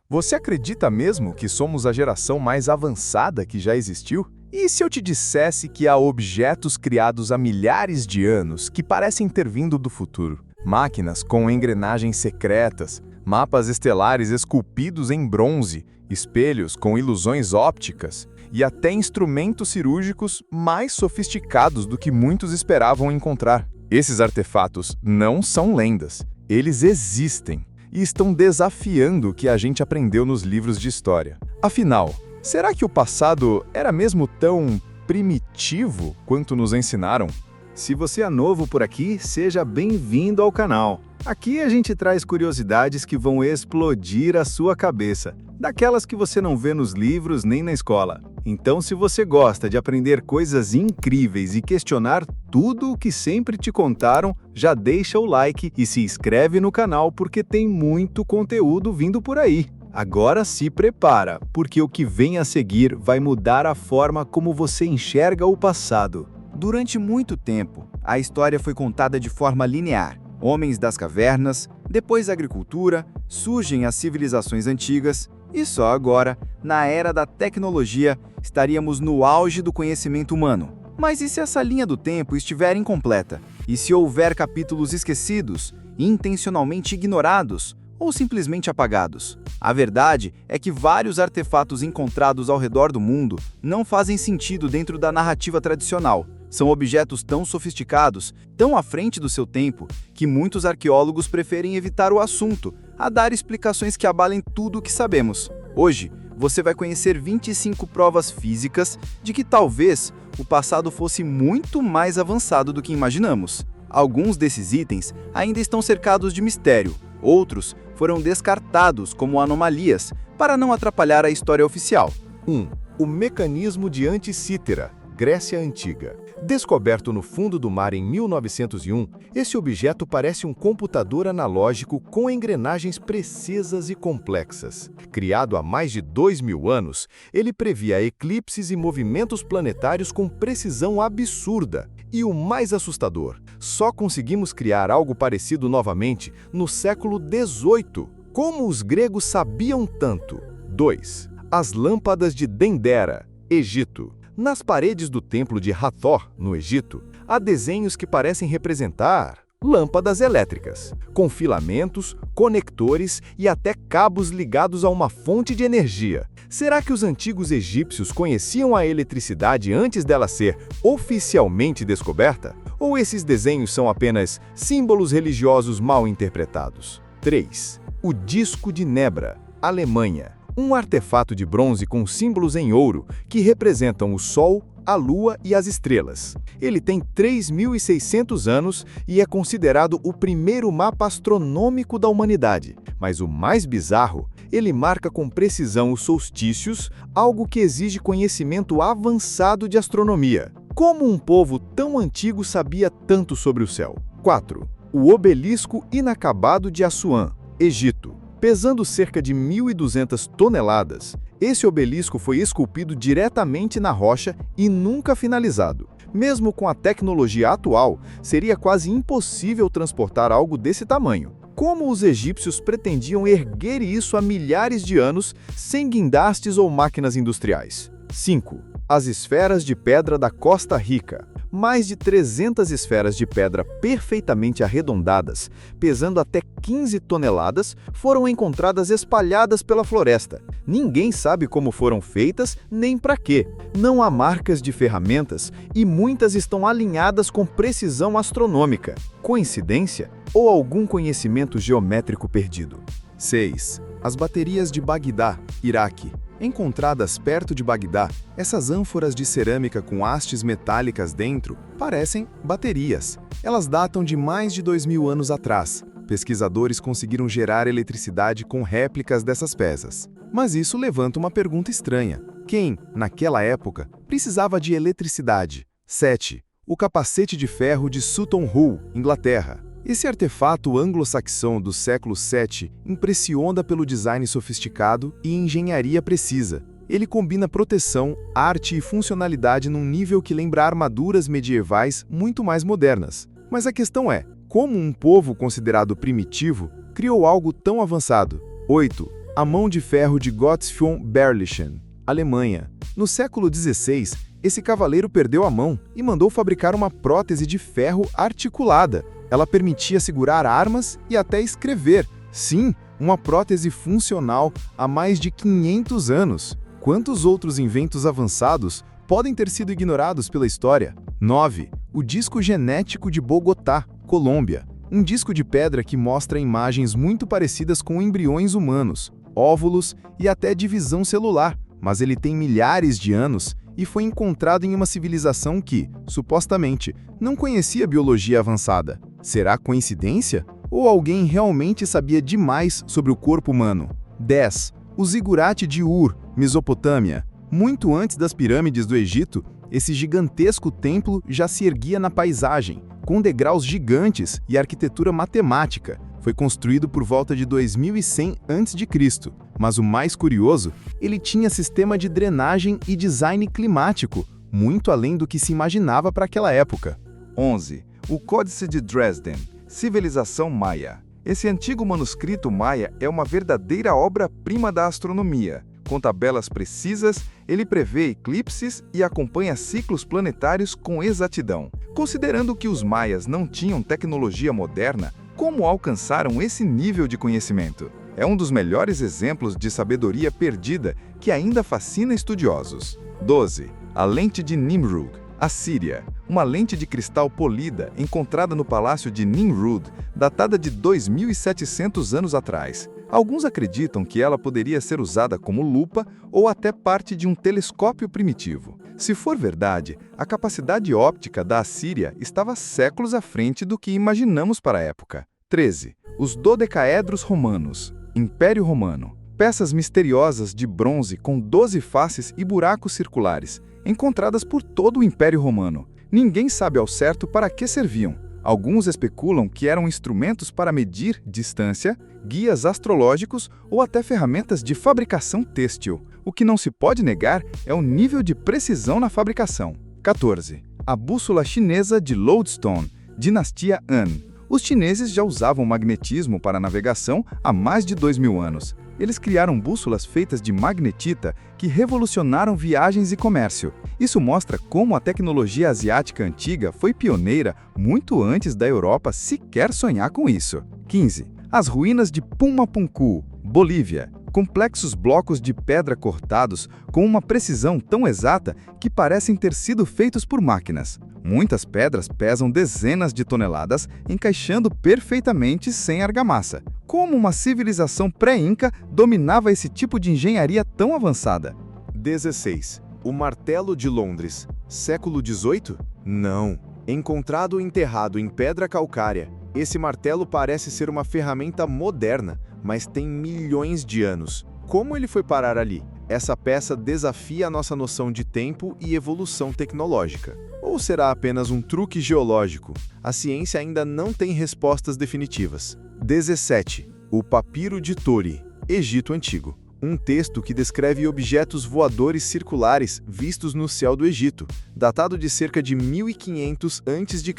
Você acredita mesmo que somos a geração mais avançada que já existiu? E se eu te dissesse que há objetos criados há milhares de anos que parecem ter vindo do futuro? Máquinas com engrenagens secretas, mapas estelares esculpidos em bronze, espelhos com ilusões ópticas e até instrumentos cirúrgicos mais sofisticados do que muitos esperavam encontrar. Esses artefatos não são lendas, eles existem e estão desafiando o que a gente aprendeu nos livros de história. Afinal, será que o passado era mesmo tão primitivo quanto nos ensinaram? Se você é novo por aqui, seja bem-vindo ao canal. Aqui a gente traz curiosidades que vão explodir a sua cabeça, daquelas que você não vê nos livros nem na escola. Então, se você gosta de aprender coisas incríveis e questionar tudo o que sempre te contaram, já deixa o like e se inscreve no canal porque tem muito conteúdo vindo por aí. Agora se prepara, porque o que vem a seguir vai mudar a forma como você enxerga o passado. Durante muito tempo, a história foi contada de forma linear. Homens das cavernas, depois a agricultura, surgem as civilizações antigas e só agora, na era da tecnologia, estaríamos no auge do conhecimento humano. Mas e se essa linha do tempo estiver incompleta? E se houver capítulos esquecidos, intencionalmente ignorados ou simplesmente apagados? A verdade é que vários artefatos encontrados ao redor do mundo não fazem sentido dentro da narrativa tradicional. São objetos tão sofisticados, tão à frente do seu tempo, que muitos arqueólogos preferem evitar o assunto, a dar explicações que abalem tudo o que sabemos. Hoje, você vai conhecer 25 provas físicas de que talvez o passado fosse muito mais avançado do que imaginamos. Alguns desses itens ainda estão cercados de mistério, outros foram descartados como anomalias para não atrapalhar a história oficial. 1. O mecanismo de Anticítera, Grécia Antiga. Descoberto no fundo do mar em 1901, esse objeto parece um computador analógico com engrenagens precisas e complexas. Criado há mais de 2.000 anos, ele previa eclipses e movimentos planetários com precisão absurda. E o mais assustador, só conseguimos criar algo parecido novamente no século XVIII. Como os gregos sabiam tanto? 2. As lâmpadas de Dendera, Egito. Nas paredes do templo de Hathor, no Egito, há desenhos que parecem representar lâmpadas elétricas, com filamentos, conectores e até cabos ligados a uma fonte de energia. Será que os antigos egípcios conheciam a eletricidade antes dela ser oficialmente descoberta? Ou esses desenhos são apenas símbolos religiosos mal interpretados? 3. O Disco de Nebra, Alemanha. Um artefato de bronze com símbolos em ouro que representam o Sol, a Lua e as estrelas. Ele tem 3.600 anos e é considerado o primeiro mapa astronômico da humanidade. Mas o mais bizarro, ele marca com precisão os solstícios, algo que exige conhecimento avançado de astronomia. Como um povo tão antigo sabia tanto sobre o céu? 4. O Obelisco Inacabado de Assuã, Egito. Pesando cerca de 1.200 toneladas, esse obelisco foi esculpido diretamente na rocha e nunca finalizado. Mesmo com a tecnologia atual, seria quase impossível transportar algo desse tamanho. Como os egípcios pretendiam erguer isso há milhares de anos sem guindastes ou máquinas industriais? 5. As esferas de pedra da Costa Rica. Mais de 300 esferas de pedra perfeitamente arredondadas, pesando até 15 toneladas, foram encontradas espalhadas pela floresta. Ninguém sabe como foram feitas nem para quê. Não há marcas de ferramentas e muitas estão alinhadas com precisão astronômica. Coincidência ou algum conhecimento geométrico perdido? 6. As baterias de Bagdá, Iraque. Encontradas perto de Bagdá, essas ânforas de cerâmica com hastes metálicas dentro parecem baterias. Elas datam de mais de 2.000 anos atrás. Pesquisadores conseguiram gerar eletricidade com réplicas dessas peças. Mas isso levanta uma pergunta estranha. Quem, naquela época, precisava de eletricidade? 7. O capacete de ferro de Sutton Hoo, Inglaterra. Esse artefato anglo-saxão do século VII impressiona pelo design sofisticado e engenharia precisa. Ele combina proteção, arte e funcionalidade num nível que lembra armaduras medievais muito mais modernas. Mas a questão é, como um povo considerado primitivo criou algo tão avançado? 8. A mão de ferro de Gottfried von Berlichingen, Alemanha. No século XVI, esse cavaleiro perdeu a mão e mandou fabricar uma prótese de ferro articulada. Ela permitia segurar armas e até escrever. Sim, uma prótese funcional há mais de 500 anos. Quantos outros inventos avançados podem ter sido ignorados pela história? 9. O disco genético de Bogotá, Colômbia. Um disco de pedra que mostra imagens muito parecidas com embriões humanos, óvulos e até divisão celular, mas ele tem milhares de anos e foi encontrado em uma civilização que, supostamente, não conhecia biologia avançada. Será coincidência? Ou alguém realmente sabia demais sobre o corpo humano? 10. O zigurate de Ur, Mesopotâmia. Muito antes das pirâmides do Egito, esse gigantesco templo já se erguia na paisagem, com degraus gigantes e arquitetura matemática. Foi construído por volta de 2100 a.C., mas o mais curioso, ele tinha sistema de drenagem e design climático, muito além do que se imaginava para aquela época. 11. O Códice de Dresden, Civilização Maia. Esse antigo manuscrito maia é uma verdadeira obra-prima da astronomia. Com tabelas precisas, ele prevê eclipses e acompanha ciclos planetários com exatidão. Considerando que os maias não tinham tecnologia moderna, como alcançaram esse nível de conhecimento? É um dos melhores exemplos de sabedoria perdida que ainda fascina estudiosos. 12. A lente de Nimrud, Assíria. Uma lente de cristal polida encontrada no palácio de Nimrud, datada de 2700 anos atrás. Alguns acreditam que ela poderia ser usada como lupa ou até parte de um telescópio primitivo. Se for verdade, a capacidade óptica da Assíria estava séculos à frente do que imaginamos para a época. 13. Os dodecaedros romanos, Império Romano. Peças misteriosas de bronze com 12 faces e buracos circulares, encontradas por todo o Império Romano. Ninguém sabe ao certo para que serviam. Alguns especulam que eram instrumentos para medir distância, guias astrológicos ou até ferramentas de fabricação têxtil. O que não se pode negar é o nível de precisão na fabricação. 14. A bússola chinesa de Lodestone, dinastia Han. Os chineses já usavam magnetismo para navegação há mais de 2000 anos. Eles criaram bússolas feitas de magnetita que revolucionaram viagens e comércio. Isso mostra como a tecnologia asiática antiga foi pioneira muito antes da Europa sequer sonhar com isso. 15. As ruínas de Pumapunku, Bolívia. Complexos blocos de pedra cortados com uma precisão tão exata que parecem ter sido feitos por máquinas. Muitas pedras pesam dezenas de toneladas, encaixando perfeitamente sem argamassa. Como uma civilização pré-inca dominava esse tipo de engenharia tão avançada? 16. O martelo de Londres, século XVIII? Não. Encontrado enterrado em pedra calcária, esse martelo parece ser uma ferramenta moderna, mas tem milhões de anos. Como ele foi parar ali? Essa peça desafia a nossa noção de tempo e evolução tecnológica. Ou será apenas um truque geológico? A ciência ainda não tem respostas definitivas. 17. O Papiro de Tori, Egito Antigo. Um texto que descreve objetos voadores circulares vistos no céu do Egito, datado de cerca de 1500 a.C.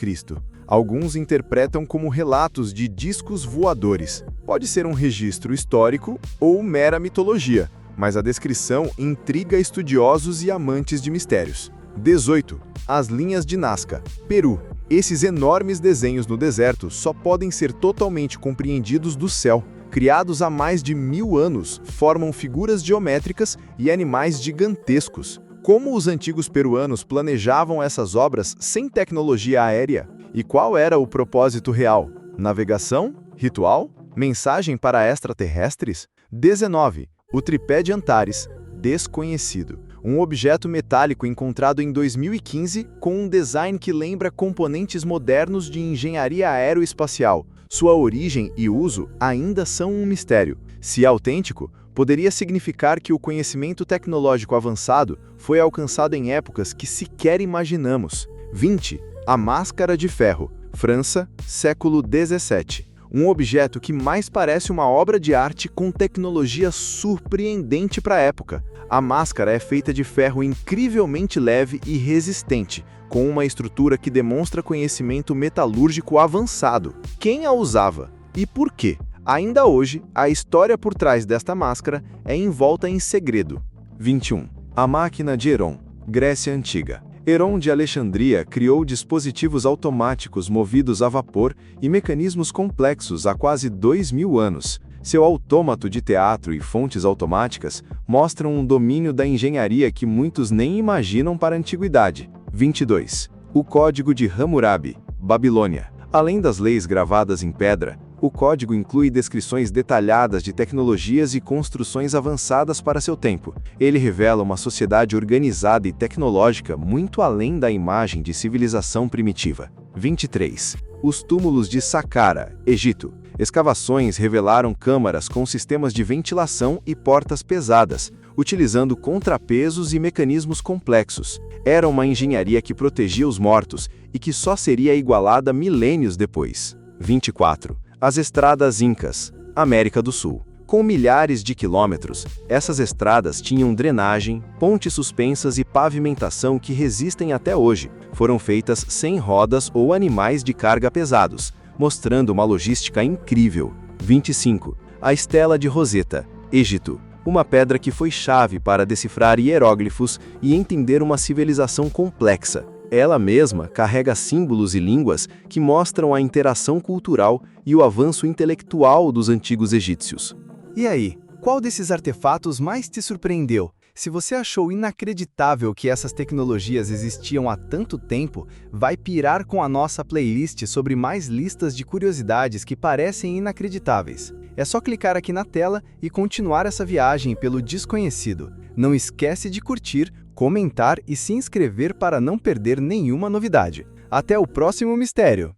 Alguns interpretam como relatos de discos voadores. Pode ser um registro histórico ou mera mitologia, mas a descrição intriga estudiosos e amantes de mistérios. 18. As linhas de Nazca, Peru. Esses enormes desenhos no deserto só podem ser totalmente compreendidos do céu. Criados há mais de 1000 anos, formam figuras geométricas e animais gigantescos. Como os antigos peruanos planejavam essas obras sem tecnologia aérea? E qual era o propósito real? Navegação? Ritual? Mensagem para extraterrestres? 19. O tripé de Antares, desconhecido. Um objeto metálico encontrado em 2015 com um design que lembra componentes modernos de engenharia aeroespacial. Sua origem e uso ainda são um mistério. Se autêntico, poderia significar que o conhecimento tecnológico avançado foi alcançado em épocas que sequer imaginamos. 20. A Máscara de Ferro, França, século XVII. Um objeto que mais parece uma obra de arte com tecnologia surpreendente para a época. A máscara é feita de ferro incrivelmente leve e resistente, com uma estrutura que demonstra conhecimento metalúrgico avançado. Quem a usava? E por quê? Ainda hoje, a história por trás desta máscara é envolta em segredo. 21. A máquina de Heron, Grécia Antiga. Heron de Alexandria criou dispositivos automáticos movidos a vapor e mecanismos complexos há quase 2000 anos. Seu autômato de teatro e fontes automáticas mostram um domínio da engenharia que muitos nem imaginam para a antiguidade. 22. O Código de Hammurabi, Babilônia. Além das leis gravadas em pedra, o código inclui descrições detalhadas de tecnologias e construções avançadas para seu tempo. Ele revela uma sociedade organizada e tecnológica muito além da imagem de civilização primitiva. 23. Os túmulos de Saqqara, Egito. Escavações revelaram câmaras com sistemas de ventilação e portas pesadas, utilizando contrapesos e mecanismos complexos. Era uma engenharia que protegia os mortos e que só seria igualada milênios depois. 24. As estradas incas, América do Sul. Com milhares de quilômetros, essas estradas tinham drenagem, pontes suspensas e pavimentação que resistem até hoje. Foram feitas sem rodas ou animais de carga pesados, mostrando uma logística incrível. 25. A Estela de Roseta, Egito. Uma pedra que foi chave para decifrar hieróglifos e entender uma civilização complexa. Ela mesma carrega símbolos e línguas que mostram a interação cultural e o avanço intelectual dos antigos egípcios. E aí, qual desses artefatos mais te surpreendeu? Se você achou inacreditável que essas tecnologias existiam há tanto tempo, vai pirar com a nossa playlist sobre mais listas de curiosidades que parecem inacreditáveis. É só clicar aqui na tela e continuar essa viagem pelo desconhecido. Não esquece de curtir, comentar e se inscrever para não perder nenhuma novidade. Até o próximo mistério!